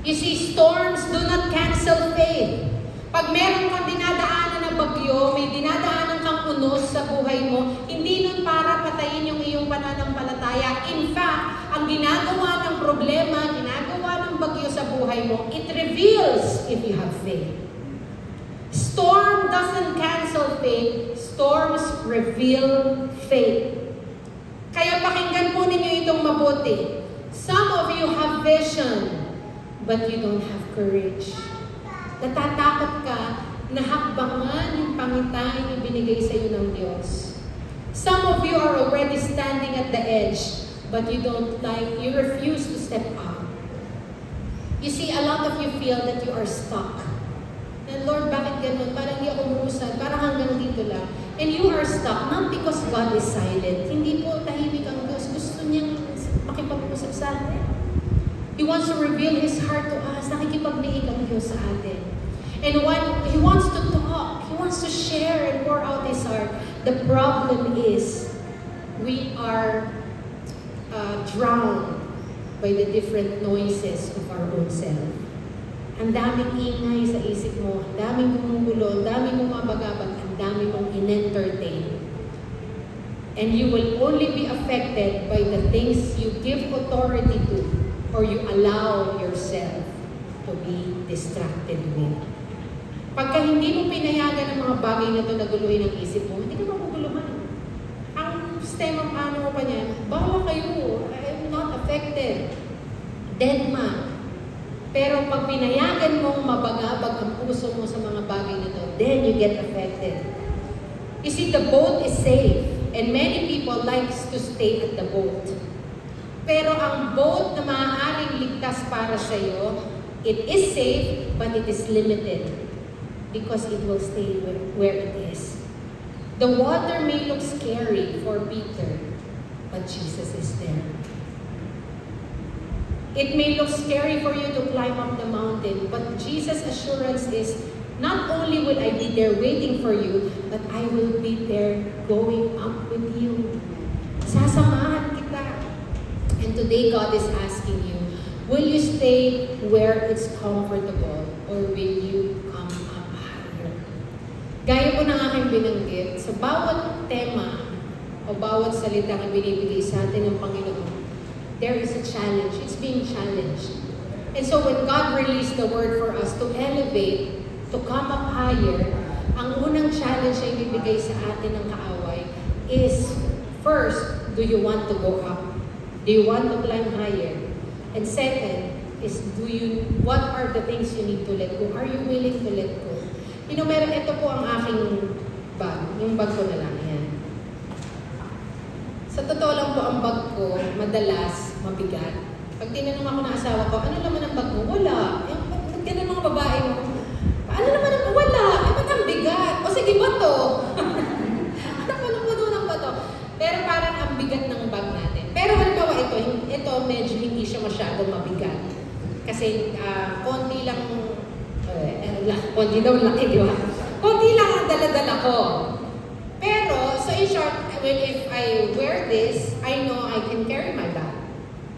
You see, storms do not cancel faith. Pag meron kang dinadaanan na bagyo, may dinadaanan kang unos sa buhay mo, hindi nun para patayin yung iyong pananampalataya. In fact, ang ginagawa ng problema, ginagawa ng bagyo sa buhay mo, it reveals if you have faith. Storm doesn't cancel faith. Storms reveal faith. Kaya pakinggan po ninyo itong mabuti. Some of you have vision, but you don't have courage. Natatakot ka na hakbangan yung pangitain yung binigay sa iyo ng Diyos. Some of you are already standing at the edge, but you refuse to step up. You see, a lot of you feel that you are stuck. And Lord, bakit ganun? Parang hindi ako umusad, parang hanggang dito lang. And you are stuck, not because God is silent. Hindi po tahimik ang Diyos. Gusto niyang makipag-usap sa atin. He wants to reveal His heart to us. Nakikipag-liig ang Diyos sa atin. And when He wants to talk, He wants to share and pour out His heart. The problem is, we are drowned by the different noises of our own self. Ang daming ingay sa isip mo, ang daming gumugulo, ang daming mumabagabag, ang daming mong in-entertain. And you will only be affected by the things you give authority to or you allow yourself to be distracted with. Pagka hindi mo pinayagan ng mga bagay na ito na guluhin ang isip mo, hindi ka maguguluhan. Ang sistema paano mo pa niyan, bahala kayo, I am not affected. Dead man. Pero pag pinayagan mong mabagabag ang puso mo sa mga bagay na ito, then you get affected. You see, the boat is safe, and many people likes to stay at the boat. Pero ang boat na maaaring ligtas para sa iyo, it is safe, but it is limited because it will stay where it is. The water may look scary for Peter, but Jesus is there. It may look scary for you to climb up the mountain, but Jesus' assurance is, not only will I be there waiting for you, but I will be there going up with you. Sasamahan kita. And today God is asking you, will you stay where it's comfortable or will you come up higher? Gaya po ng aking binanggit, sa bawat tema o bawat salita na binibigay sa atin ng Panginoon, there is a challenge. It's being challenged. And so when God released the word for us to elevate, to come up higher, ang unang challenge na ibibigay sa atin ng kaaway is, first, do you want to go up? Do you want to climb higher? And second is, what are the things you need to let go? Are you willing to let go? You know, ito po ang aking bag. Yung bag ko na lang yan. Sa totoo lang po, ang bag ko, madalas, mabigat. Pag tinanong ako ng asawa ko, ano naman ang bag mo? Wala. Pag tinanong mga babae mo, ano naman ang wala? Ba't ang bigat? O sige, bato. Ano po doon ang bato? Pero parang ang bigat ng bag natin. Pero halimbawa ito medyo hindi siya masyadong mabigat. Kasi konti lang, konti daw laki, di ba? Konti lang ang dala-dala ko. Pero, so in short, if I wear this, I know I can carry my bag.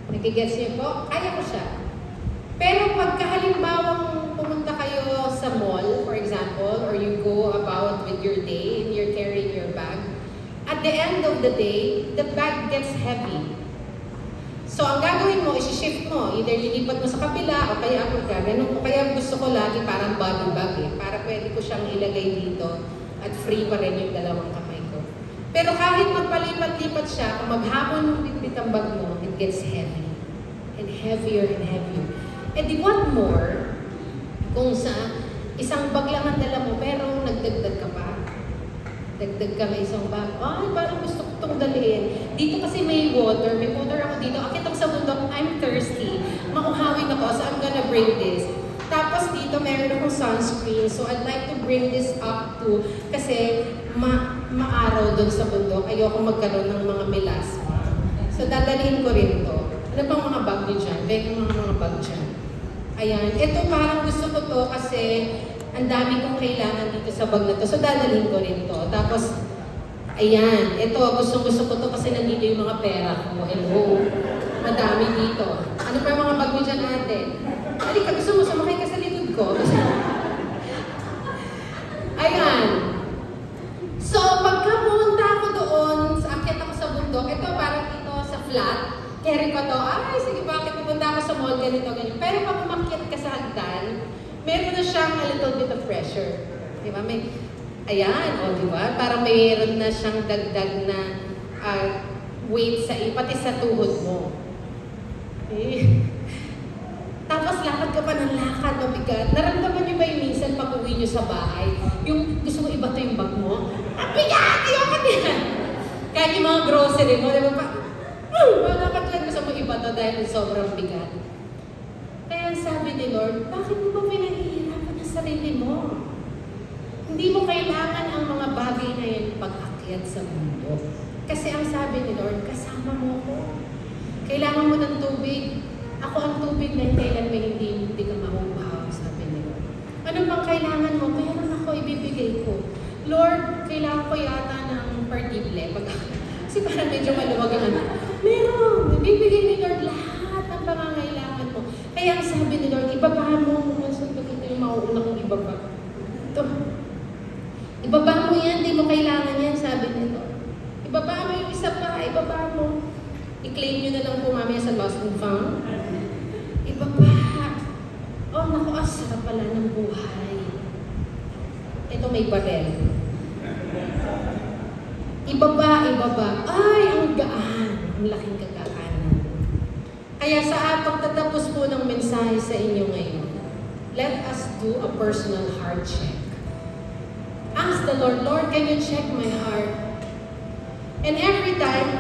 Nakigets niyo po? Kaya ko siya. Pero pagka halimbawang pumunta kayo sa mall, for example, or you go about with your day and you're carrying your bag, at the end of the day, the bag gets heavy. So, ang gagawin mo, isi-shift mo. Either lilipat mo sa kabila, o kaya ako ganun. O kaya gusto ko lagi parang body bag eh. Para pwede ko siyang ilagay dito at free pa rin yung dalawang kamay ko. Pero kahit magpalipat-lipat siya, kung maghapon yung bitbit ang bag mo, it gets heavy. And heavier and heavier. And what more, kung sa isang bag lang ang dala mo, pero nagdagdag ka pa. Dagdag ka may isang bag. Ay, parang gusto ko itong dalhin. Dito kasi may water ako dito. Akit ako sa bundok, I'm thirsty. Mauhawin ako, so I'm gonna bring this. Tapos dito, meron akong sunscreen. So I'd like to bring this up too. Kasi maaraw doon sa bundok. Ayoko magkaroon ng mga melasma. So dadalhin ko rin to. Ano pang mga bag niyo dyan? Beka mga bag dyan. Ayan. Ito parang gusto ko to kasi ang dami kong kailangan dito sa bag na to. So dadalhin ko rin to. Tapos, ayan. Ito, gusto ko to kasi nandito yung mga pera ko. Hello. Madami dito. Ano pa yung mga bag niyo dyan, ate? Halika, gusto mo, sumakay ka sa likod ko. Ayan. So, pagka pumunta ako doon, aakyat ako sa bundok, ito parang ito sa flat, carry ko to, ay, sige, bakit pupunta ako sa mall, ganito, ganyan. Pero pag umakyat ka sa hagdan, meron na siyang a little bit of pressure. Di ba? Ayan, o di ba? Parang mayroon na siyang dagdag na weight pati sa tuhod mo. Okay. Tapos lakad ka pa ng lakad, mabigat. Naramdaman niyo ba yung minsan pag uwi niyo sa bahay, yung gusto mo ibato yung bag mo? Bigat! Ayoko din! Kahit yung mga grocery mo, di ba pa? Lakad lang gusto mo ibato dahil sobrang bigat. Kaya sabi ni Lord, bakit mo ba pinahihirapan ang sarili mo? Hindi mo kailangan ang mga bagay na yan pag-akyat sa mundo. Kasi ang sabi ni Lord, kasama mo ko. Kailangan mo ng tubig. Ako ang tubig na kailan may hindi ka mahubaw, sabi ni Lord. Ano bang kailangan mo? Meron ako, ibibigay ko. Lord, kailangan ko yata ng partible. Kasi parang medyo maluwag ang ano. Meron, ibibigay ni Lord lahat ng pangangailangan mo. Kaya ang sabi ni Lord, ibaba mo. So, bakit yung mauuna kong ibaba? Ito. Ibaba mo yan, di mo kailangan yan, sabi ni Lord. Ibaba mo yung isa pa, ibaba mo. I-claim nyo na lang po mamaya sa Lost and Found. Ibaba. Oh, naku, sarap pala ng buhay. Ito may barel. Ibaba. Ay, ang gaan. Ang laking kagaanan. Kaya sa pagtatapos po ng mensahe sa inyo ngayon, let us do a personal heart check. Ask the Lord, Lord, can you check my heart? And every time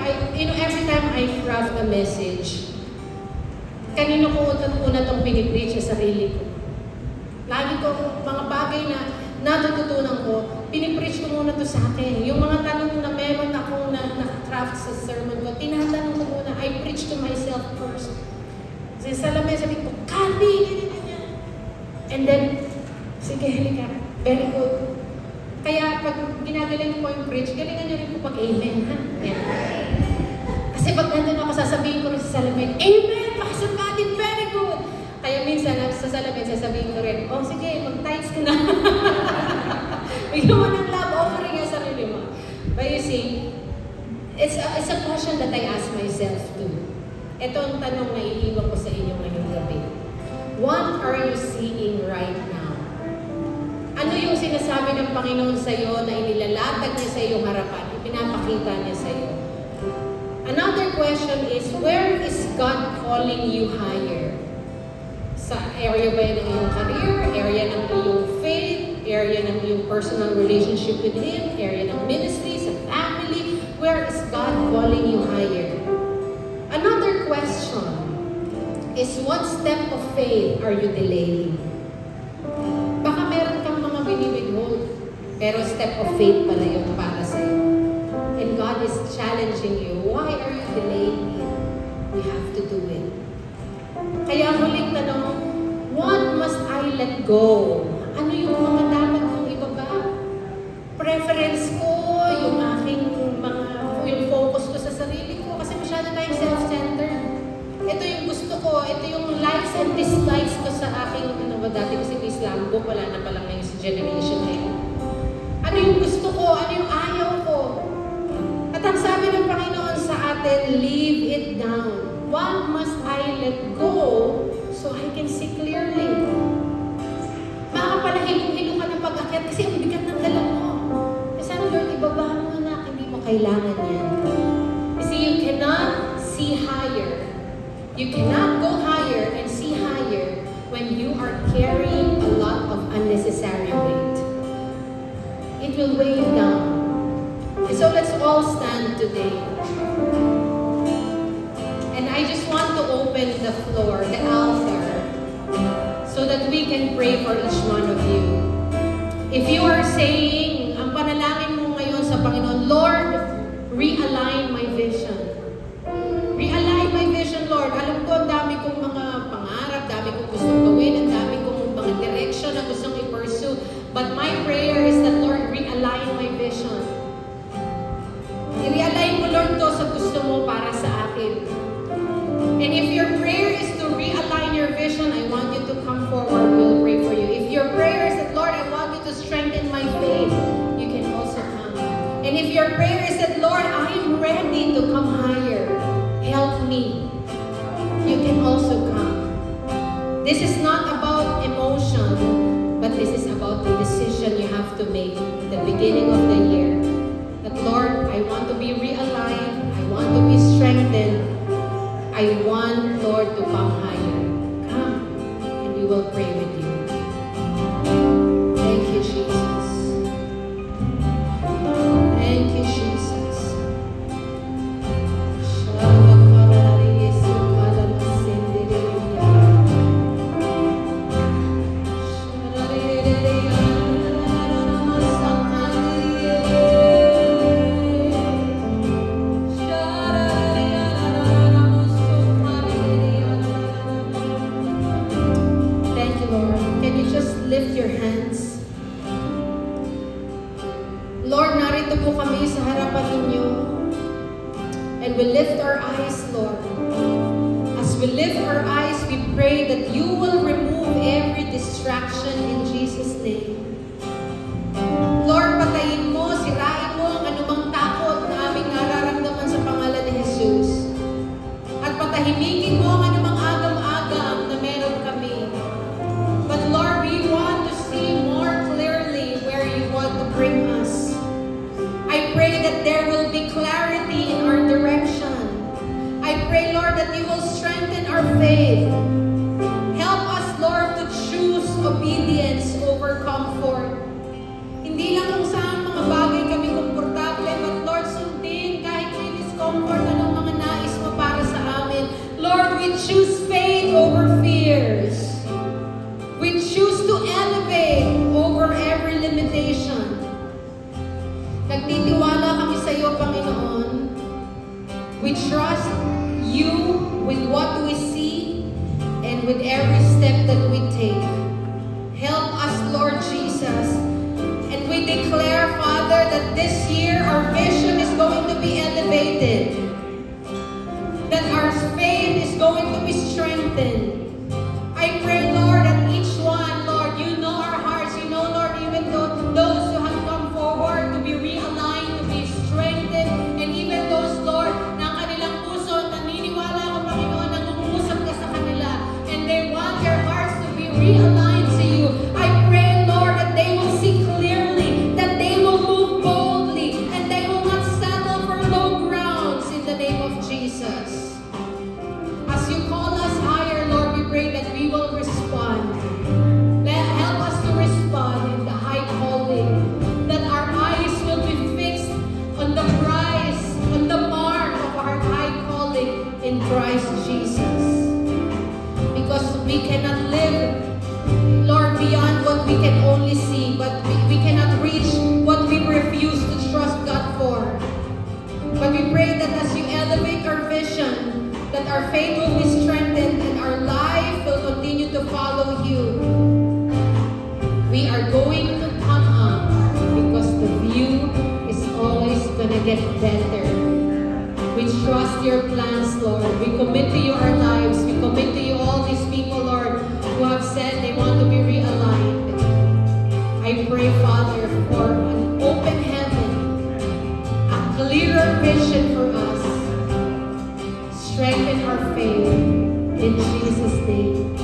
I craft a message, kanino ko una itong pinipreach sa sarili ko. Lagi ko, mga bagay na natututunan ko, pinipreach ko muna to sa akin. Yung mga tanong na meron akong na-craft sa sermon ko, tinatanong ko muna, I preach to myself first. Kasi sa lamay, sabi ko, Kathy, ganyan. And then, sige, halika, very good. Kaya pag ginagaling ko yung preach, galingan niyo rin po pag amen, ha? Yan. Kasi pag nandun ako, sasabihin ko rin sa salamin, amen! Pakisang natin, very good! Kaya minsan, sa salamin, sasabihin ko rin, oh sige, mag-tights ka na. Bigyan mo ng love offering yung sarili mo. But you see, it's a question that I ask myself too. Ito ang tanong na iiwan ko sa inyo ngayong gabi. What are you seeing right now? Ano yung sinasabi ng Panginoon sa iyo na inilalatag niya sa iyong harapan, ipinapakita niya sa iyo? Another question is, where is God calling you higher? Sa area ba yan ng iyong career, area ng iyong faith, area ng iyong personal relationship with Him, area ng ministry, sa family, where is God calling you higher? Another question is, what step of faith are you delaying? Baka meron kang mga bini-withhold, pero step of faith pala yun para sa iyo. And God is challenging you, why are you delaying it? You have to do it. Kaya ang huling tanong, what must I let go? Ano yung mga dapat kong ibaba? Preference ko, yung focus ko sa sarili ko, kasi masyado tayong self-centered. Ito yung gusto ko, ito yung likes and dislikes ko sa aking, dati kasi may Islam book, wala na pala ngayon sa generation na yun. Ano yung gusto ko, ano yung ayaw ko. At ang sabi ng Panginoon sa atin, leave it down. What must I let go so I can see clearly? Makakapalahilong-hilong ka ng pag-akyat kasi ang bigat ng dala mo. Kasi ano, Lord, ibaba mo na, hindi mo kailangan yan. You see, you cannot see higher. You cannot go higher and see higher when you are carrying a lot of unnecessary weight. It will weigh you down. And so let's all stand today. And I just want to open the floor, the altar, so that we can pray for each one of you. If you are saying, ang panalangin mo ngayon sa Panginoon, Lord, realign my vision. Realign my vision, Lord. Alam ko, ang dami kong mga pangarap, dami kong gustong gawin, ang dami kong mga direction na gustong i-pursue. But my prayer is that, Lord, realign my vision. I-realign mo, Lord, to sa gusto mo para sa akin. And if your prayer is to realign your vision, I want you to come forward. We'll pray for you. If your prayer is that, Lord, I want you to strengthen my faith, you can also come. And if your prayer is that, Lord, I am ready to come higher, help me, you can also come. This is not about emotion, but this is about the decision you have to make at the beginning of the year. That, Lord, I want to be realigned, I want to be strengthened, I want, Lord, to come higher. Come, and we will pray with you. Thank you, Jesus. Thank you, Jesus. Lift your hands. Lord, narito po kami sa harapan ninyo. And we lift our eyes, Lord. As we lift our eyes, we pray that you will remove every distraction in Jesus' name. Lord, patayin mo, sirain mo ang anumang takot na aming nararamdaman sa pangalan ni Jesus. At patahimikin mo ang anumang agam-agam na meron kami. But Lord, we want to see more clearly where you want to bring us. I pray that there will be clarity in our direction. I pray, Lord, that you will strengthen our faith. Help us, Lord, to choose obedience over comfort. Hindi lang kung saan mga bagay kami komportable, but Lord, sundin kahit may discomfort, anong mga nais mo para sa amin. Lord, we choose faith over fears. We choose to elevate over every limitation. Nagtitiwala kami sa iyo, Panginoon. We trust you with what we see and with every step that we take. Help us, Lord Jesus. And we declare, Father, that this year our vision is going to be elevated. That our faith is going to be strengthened. I pray, Lord, that each one, Lord, you know our hearts. You know, Lord, even those who have come forward to be realigned, to be strengthened, and even those, Lord, na ang kanilang puso, naniniwala ko, Panginoon, na nangungusap ka sa kanila, and they want their hearts to be realigned to you. I pray, Lord, that they will see clearly, that they will move boldly, and they will not settle for low grounds in the name of Jesus. As you call us higher, Lord, we pray that we will respond. Help us to respond in the high calling. That our eyes will be fixed on the prize, on the mark of our high calling in Christ Jesus. Because we cannot live, Lord, beyond what we can only see, but we cannot reach what we refuse to trust God for. But we pray that as you elevate our vision, that our faith will be strengthened and our life will continue to follow you. We are going to come up because the view is always going to get better. We trust your plans, Lord. We commit to you our lives. We commit to you all these people, Lord, who have said they want to be realigned. I pray, Father, for an open heaven, a clearer vision for us. Strengthen our faith in Jesus' name.